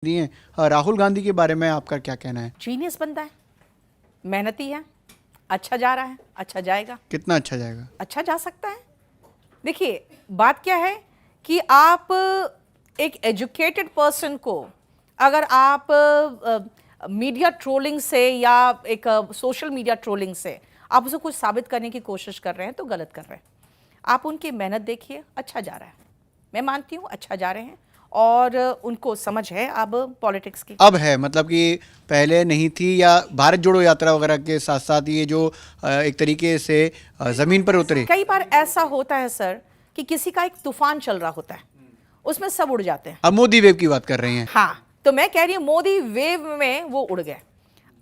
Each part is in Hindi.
दिए। राहुल गांधी के बारे में आपका क्या कहना है? जीनियस बंदा है, मेहनती है, अच्छा जा रहा है, अच्छा जाएगा। कितना अच्छा जाएगा? अच्छा जा सकता है। देखिए बात क्या है कि आप एक एजुकेटेड पर्सन को अगर आप मीडिया ट्रोलिंग से या एक सोशल मीडिया ट्रोलिंग से आप उसे कुछ साबित करने की कोशिश कर रहे हैं तो गलत कर रहे हैं। आप उनकी मेहनत देखिए, अच्छा जा रहा है, मैं मानती हूँ अच्छा जा रहे हैं और उनको समझ है अब पॉलिटिक्स की। अब है मतलब कि पहले नहीं थी, या भारत जोड़ो यात्रा वगैरह के साथ साथ ये जो एक तरीके से जमीन पर उतरे। कई बार ऐसा होता है सर कि किसी का एक तूफान चल रहा होता है, उसमें सब उड़ जाते हैं। अब मोदी वेव की बात कर रहे हैं। हाँ, तो मैं कह रही हूँ मोदी वेव में वो उड़ गए,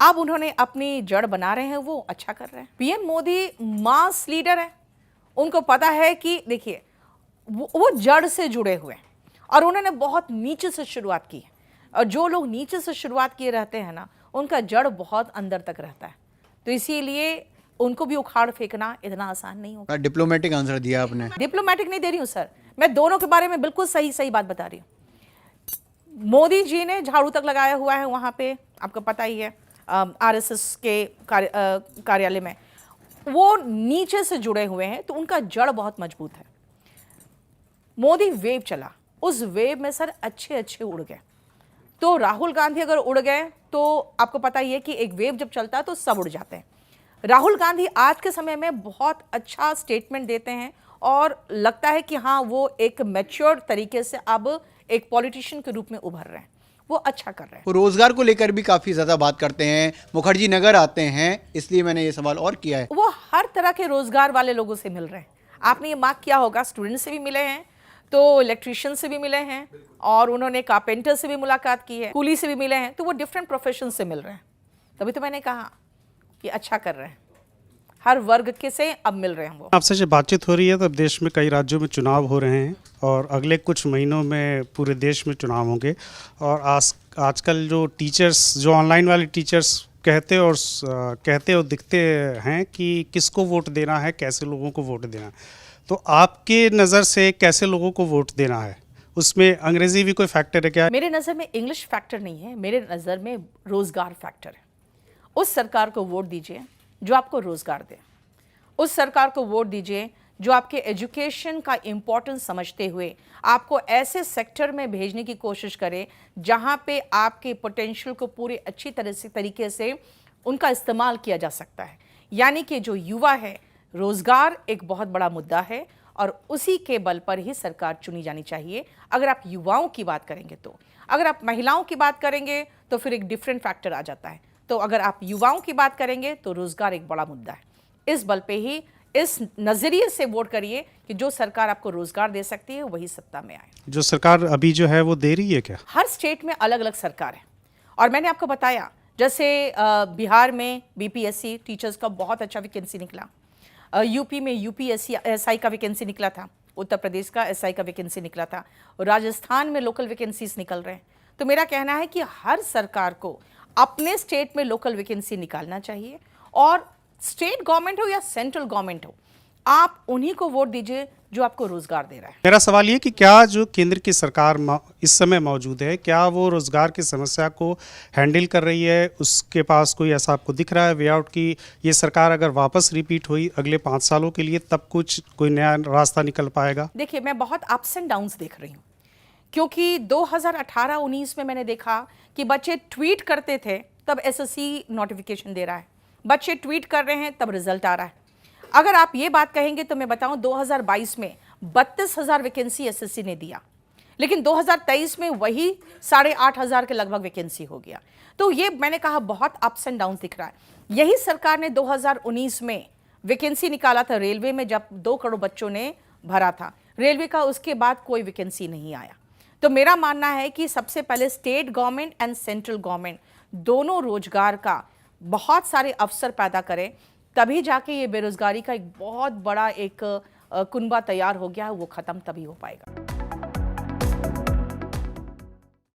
अब उन्होंने अपनी जड़ बना रहे हैं, वो अच्छा कर रहे हैं। पीएम मोदी मास लीडर है, उनको पता है कि देखिए वो जड़ से जुड़े हुए हैं और उन्होंने बहुत नीचे से शुरुआत की है। और जो लोग नीचे से शुरुआत किए रहते हैं ना, उनका जड़ बहुत अंदर तक रहता है, तो इसीलिए उनको भी उखाड़ फेंकना इतना आसान नहीं होगा। डिप्लोमेटिक आंसर दिया आपने। डिप्लोमेटिक नहीं दे रही हूँ सर, मैं दोनों के बारे में बिल्कुल सही सही बात बता रही हूँ। मोदी जी ने झाड़ू तक लगाया हुआ है वहाँ पे, आपको पता ही है, आरएसएस के कार्यालय में वो नीचे से जुड़े हुए हैं, तो उनका जड़ बहुत मजबूत है। मोदी वेव चला, उस वेव में सर अच्छे अच्छे उड़ गए। तो राहुल गांधी अगर उड़ गए तो आपको पता ही है कि एक वेव जब चलता है तो सब उड़ जाते हैं। राहुल गांधी आज के समय में बहुत अच्छा स्टेटमेंट देते हैं और लगता है कि हाँ वो एक मैच्योर्ड तरीके से अब एक पॉलिटिशियन के रूप में उभर रहे हैं, वो अच्छा कर रहे हैं। वो रोजगार को लेकर भी काफी ज्यादा बात करते हैं, मुखर्जी नगर आते हैं, इसलिए मैंने ये सवाल और किया है। वो हर तरह के रोजगार वाले लोगों से मिल रहे हैं। आपने ये मार्क किया होगा, स्टूडेंट से भी मिले हैं, तो इलेक्ट्रिशियन से भी मिले हैं और उन्होंने कारपेंटर से भी मुलाकात की है, कूली से भी मिले हैं, तो वो डिफरेंट प्रोफेशन से मिल रहे हैं। तभी तो मैंने कहा कि अच्छा कर रहे हैं, हर वर्ग के से अब मिल रहे हैं। वो आपसे जब बातचीत हो रही है, तब देश में कई राज्यों में चुनाव हो रहे हैं और अगले कुछ महीनों में पूरे देश में चुनाव होंगे। और आजकल जो टीचर्स, जो ऑनलाइन वाले टीचर्स कहते और दिखते हैं कि किसको वोट देना है, कैसे लोगों को वोट देना है, तो आपके नज़र से कैसे लोगों को वोट देना है, उसमें अंग्रेजी भी कोई फैक्टर है क्या? मेरे नज़र में इंग्लिश फैक्टर नहीं है, मेरे नज़र में रोजगार फैक्टर है। उस सरकार को वोट दीजिए जो आपको रोजगार दे, उस सरकार को वोट दीजिए जो आपके एजुकेशन का इम्पोर्टेंस समझते हुए आपको ऐसे सेक्टर में भेजने की कोशिश करे जहां पे आपके पोटेंशियल को पूरे अच्छी तरीके से उनका इस्तेमाल किया जा सकता है। यानी कि जो युवा है, रोजगार एक बहुत बड़ा मुद्दा है और उसी के बल पर ही सरकार चुनी जानी चाहिए। अगर आप युवाओं की बात करेंगे तो, अगर आप महिलाओं की बात करेंगे तो फिर एक डिफरेंट फैक्टर आ जाता है। तो अगर आप युवाओं की बात करेंगे तो रोजगार एक बड़ा मुद्दा है। इस बल पे ही, इस नजरिए से वोट करिए कि जो सरकार आपको रोजगार दे सकती है वही सत्ता में आए। जो सरकार अभी जो है वो दे रही है क्या? हर स्टेट में अलग अलग सरकार है और मैंने आपको बताया, जैसे बिहार में बीपीएससी टीचर्स का बहुत अच्छा वैकेंसी निकला, यूपी में यूपीएससी एसआई का वैकेंसी निकला था, उत्तर प्रदेश का एसआई का वैकेंसी निकला था, और राजस्थान में लोकल वैकेंसीज निकल रहे हैं। तो मेरा कहना है कि हर सरकार को अपने स्टेट में लोकल वैकेंसी निकालना चाहिए और स्टेट गवर्नमेंट हो या सेंट्रल गवर्नमेंट हो, आप उन्हीं को वोट दीजिए जो आपको रोजगार दे रहा है। मेरा सवाल ये कि क्या जो केंद्र की सरकार इस समय मौजूद है, क्या वो रोजगार की समस्या को हैंडल कर रही है? उसके पास कोई ऐसा आपको दिख रहा है वे आउट की ये सरकार अगर वापस रिपीट हुई अगले 5 सालों के लिए, तब कुछ कोई नया रास्ता निकल पाएगा? देखिए मैं बहुत अप्स एंड डाउन्स देख रही हूँ, क्योंकि 2018-19 में मैंने देखा कि बच्चे ट्वीट करते थे तब एसएससी नोटिफिकेशन दे रहा है, बच्चे ट्वीट कर रहे हैं तब रिजल्ट आ रहा है। अगर आप ये बात कहेंगे तो मैं बताऊं 2022 में 32,000 वैकेंसी एसएससी ने दिया, लेकिन 2023 में वही 8,500 के लगभग वैकेंसी हो गया। तो ये मैंने कहा बहुत अप्स एंड डाउन दिख रहा है। यही सरकार ने 2019 में वैकेंसी निकाला था रेलवे में, जब 2 करोड़ बच्चों ने भरा था रेलवे का, उसके बाद कोई वैकेंसी नहीं आया। तो मेरा मानना है कि सबसे पहले state government and central government दोनों रोजगार का बहुत सारे अवसर पैदा करें, तभी जाके ये बेरोजगारी का एक बहुत बड़ा एक कुनबा तैयार हो गया है, वो खत्म तभी हो पाएगा।